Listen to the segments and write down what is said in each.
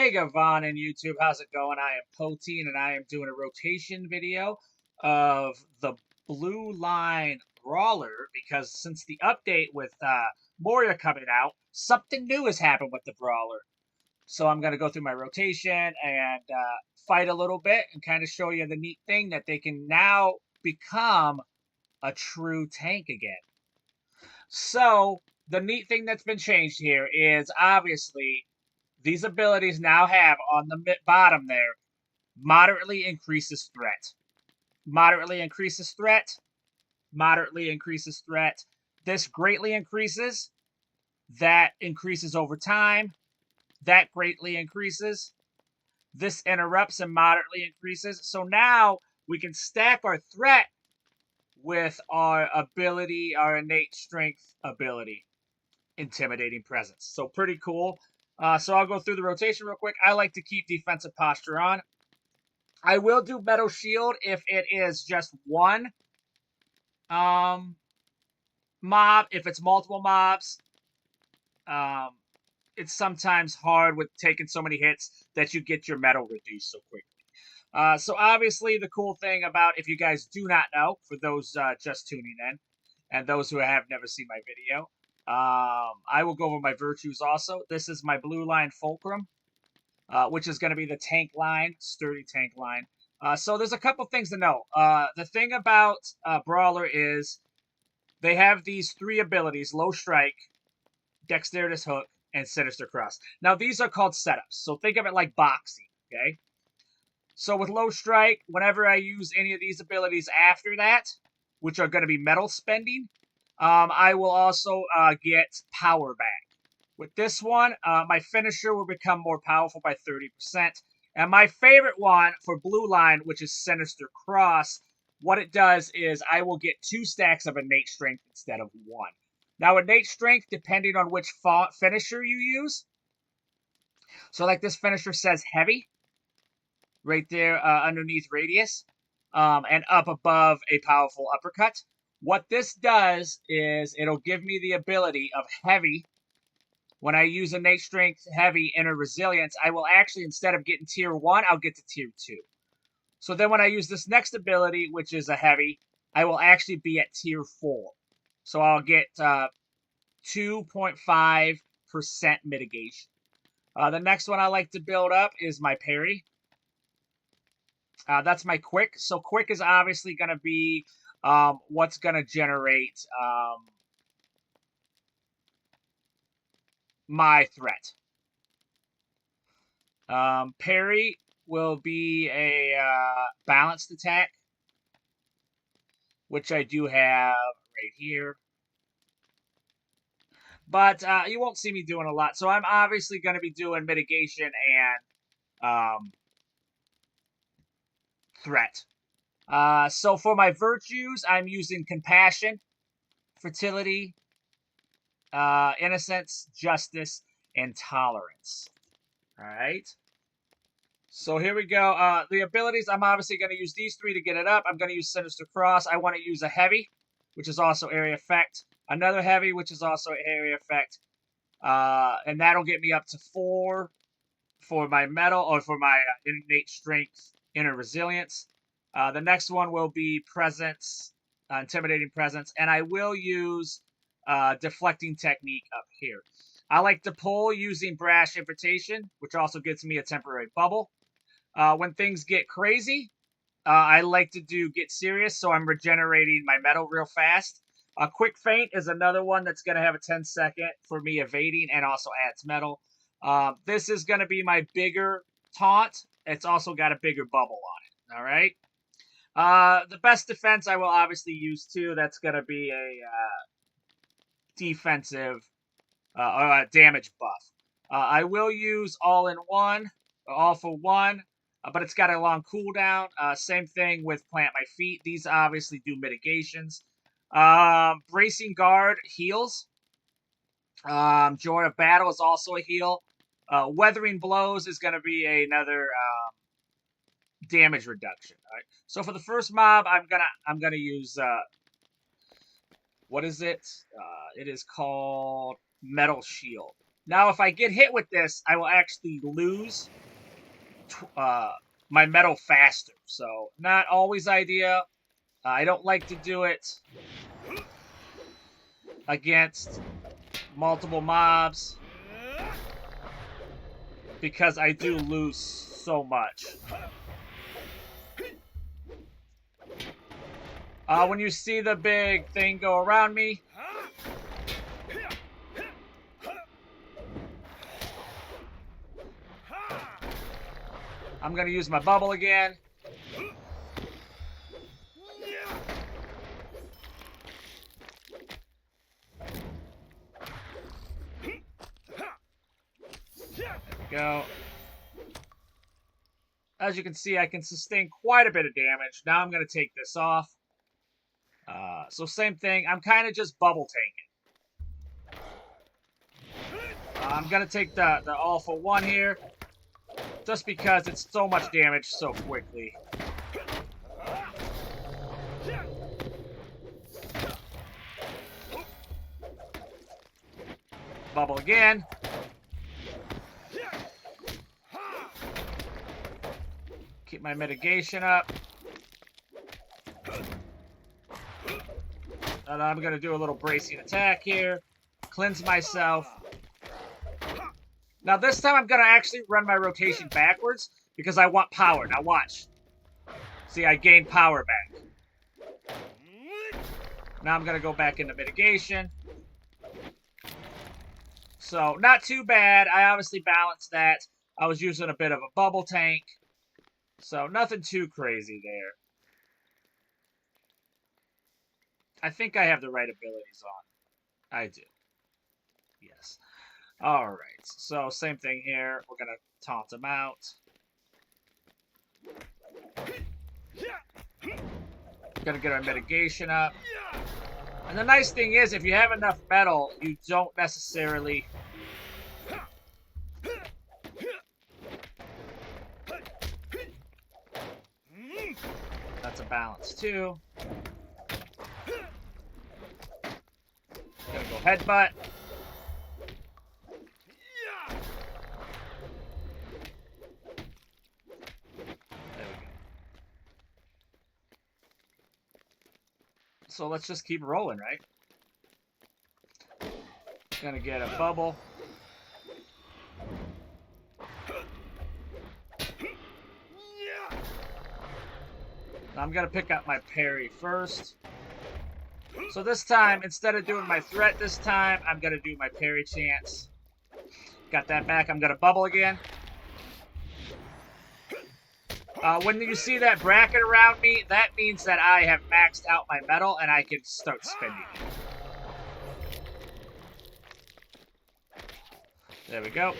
Hey Gavon and YouTube, how's it going? I am Poteen and I am doing a rotation video of the Blue Line Brawler because since the update with Moria coming out, something new has happened with the Brawler. So I'm going to go through my rotation and fight a little bit and kind of show you the neat thing that they can now become a true tank again. So the neat thing that's been changed here is obviously these abilities now have on the bottom there, moderately increases threat. Moderately increases threat. Moderately increases threat. This greatly increases. That increases over time. That greatly increases. This interrupts and moderately increases. So now we can stack our threat with our ability, our innate strength ability. Intimidating presence. So pretty cool. So I'll go through the rotation real quick. I like to keep defensive posture on. I will do metal shield if it is just one mob. If it's multiple mobs, it's sometimes hard with taking so many hits that you get your metal reduced so quickly. So obviously the cool thing about, if you guys do not know, for those just tuning in, and those who have never seen my video, I will go over my virtues also. This is my Blue Line Fulcrum, which is going to be the tank line, sturdy tank line. So there's a couple things to know. The thing about Brawler is they have these three abilities: Low Strike, Dexterous Hook, and Sinister Cross. Now these are called setups, so think of it like boxing, okay? So with Low Strike, whenever I use any of these abilities after that, which are going to be metal spending, I will also get power back. With this one, my finisher will become more powerful by 30%. And my favorite one for Blue Line, which is Sinister Cross, what it does is I will get 2 stacks of innate strength instead of 1. Now, innate strength, depending on which finisher you use. So like this finisher says heavy, right there underneath radius, and up above a powerful uppercut. What this does is it'll give me the ability of heavy. When I use innate strength, heavy, inner resilience, I will actually, instead of getting tier 1, I'll get to tier 2. So then when I use this next ability, which is a heavy, I will actually be at tier 4. So I'll get 2.5% mitigation. The next one I like to build up is my parry. That's my quick. So quick is obviously going to be what's going to generate my threat. Parry will be a balanced attack, which I do have right here. But you won't see me doing a lot. So I'm obviously going to be doing mitigation and threat. So for my virtues, I'm using compassion, fertility, innocence, justice, and tolerance. All right. So here we go. The abilities, I'm obviously going to use these 3 to get it up. I'm going to use Sinister Cross. I want to use a heavy, which is also area effect. Another heavy, which is also area effect. And that'll get me up to 4 for my metal, or for my innate strength, inner resilience. The next one will be presence, intimidating presence. And I will use deflecting technique up here. I like to pull using brash invitation, which also gets me a temporary bubble. When things get crazy, I like to do get serious, so I'm regenerating my metal real fast. A quick feint is another one that's going to have a 10-second for me evading and also adds metal. This is going to be my bigger taunt. It's also got a bigger bubble on it. All right. The best defense I will obviously use too. That's going to be a defensive damage buff. I will use all in one, all for one, but it's got a long cooldown. Same thing with Plant My Feet. These obviously do mitigations. Bracing Guard heals. Joy of Battle is also a heal. Weathering Blows is going to be another damage reduction. All right. So for the first mob, I'm gonna use what is it? It is called Metal Shield. Now, if I get hit with this, I will actually lose my metal faster. So, not always ideal. I don't like to do it against multiple mobs because I do lose so much. When you see the big thing go around me, I'm going to use my bubble again. There we go. As you can see, I can sustain quite a bit of damage. Now I'm going to take this off. So same thing. I'm kind of just bubble tanking. I'm going to take the all for one here. Just because it's so much damage so quickly. Bubble again. Keep my mitigation up. And I'm going to do a little bracing attack here. Cleanse myself. Now this time I'm going to actually run my rotation backwards because I want power. Now watch. See, I gained power back. Now I'm going to go back into mitigation. So, not too bad. I obviously balanced that. I was using a bit of a bubble tank. So, nothing too crazy there. I think I have the right abilities on. I do. Yes. Alright. So, same thing here. We're going to taunt him out. Gonna get our mitigation up. And the nice thing is, if you have enough metal, you don't necessarily... That's a balance, too. Gonna go headbutt. There we go. So let's just keep rolling, right? Gonna get a bubble. I'm gonna pick up my parry first. So this time, instead of doing my threat this time, I'm gonna do my parry chance. Got that back. I'm gonna bubble again. When you see that bracket around me, that means that I have maxed out my metal and I can start spending it. There we go.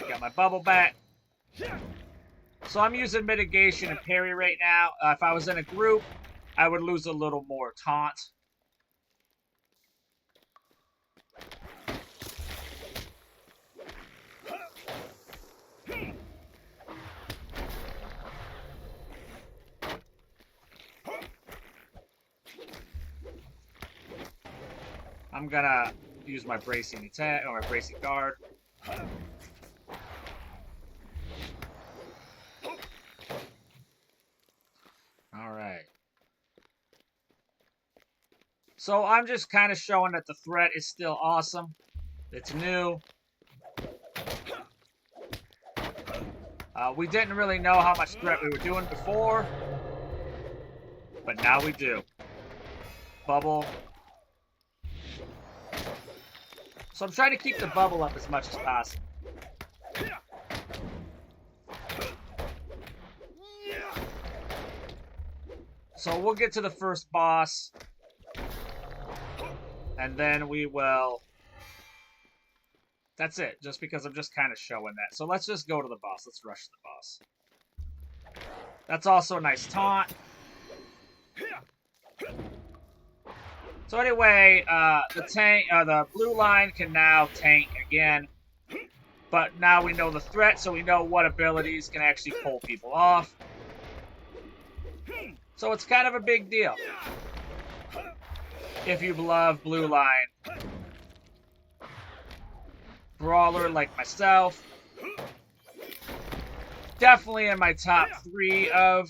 Got my bubble back. So I'm using mitigation and parry right now. If I was in a group, I would lose a little more taunt. I'm gonna use my bracing attack or my bracing guard. Alright. So I'm just kind of showing that the threat is still awesome. It's new. We didn't really know how much threat we were doing before. But now we do. Bubble. So I'm trying to keep the bubble up as much as possible. So we'll get to the first boss. And then we will... That's it, just because I'm just kind of showing that. So let's just go to the boss. Let's rush the boss. That's also a nice taunt. So anyway, the blue line can now tank again. But now we know the threat, so we know what abilities can actually pull people off. So it's kind of a big deal. If you love blue line. brawler like myself. Definitely in my top 3 of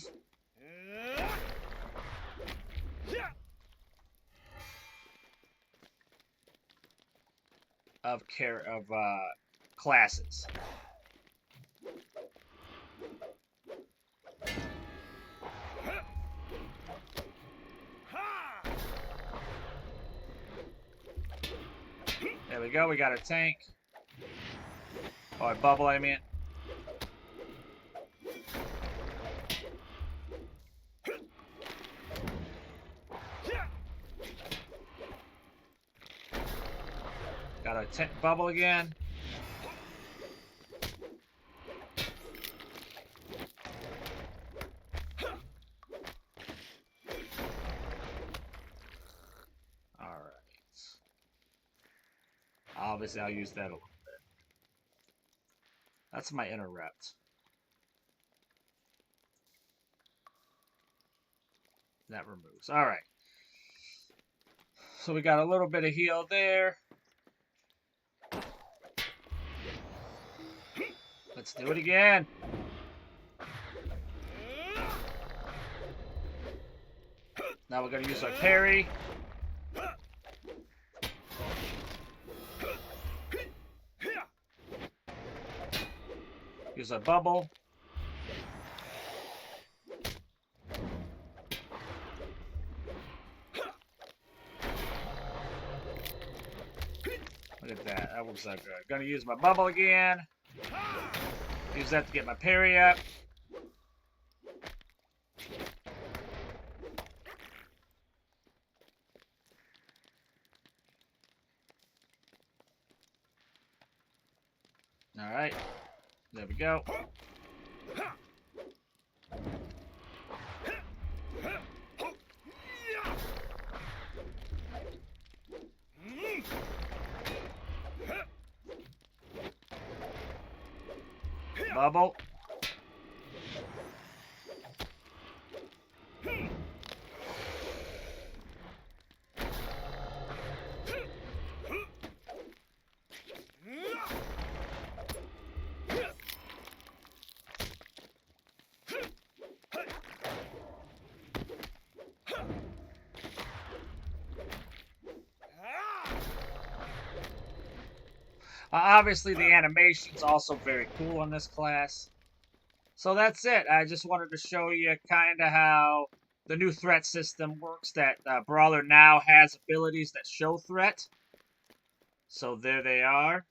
classes. There we go. We got a tank. Oh, a bubble, I mean. Got a bubble again. Alright. Obviously, I'll use that a little bit. That's my interrupt. That removes. Alright. So we got a little bit of heal there. Let's do it again. Now we're going to use our parry. Use a bubble. Look at that. That was so good. Gonna use my bubble again. Use that to get my parry up. Alright. There we go. Bubble. Obviously, the animation's also very cool in this class. So that's it. I just wanted to show you kind of how the new threat system works. That Brawler now has abilities that show threat. So there they are.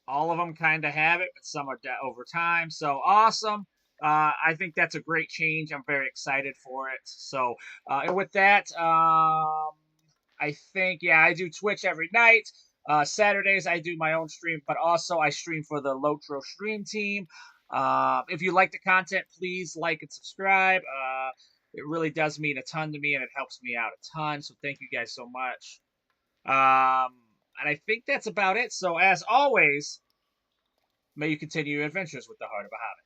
All of them kind of have it, but some are over time. So awesome. I think that's a great change. I'm very excited for it. So, and with that, I think, yeah, I do Twitch every night. Saturdays, I do my own stream, but also I stream for the LOTRO stream team. If you like the content, please like and subscribe. It really does mean a ton to me, and it helps me out a ton. So thank you guys so much. And I think that's about it. So as always, may you continue your adventures with the heart of a hobbit.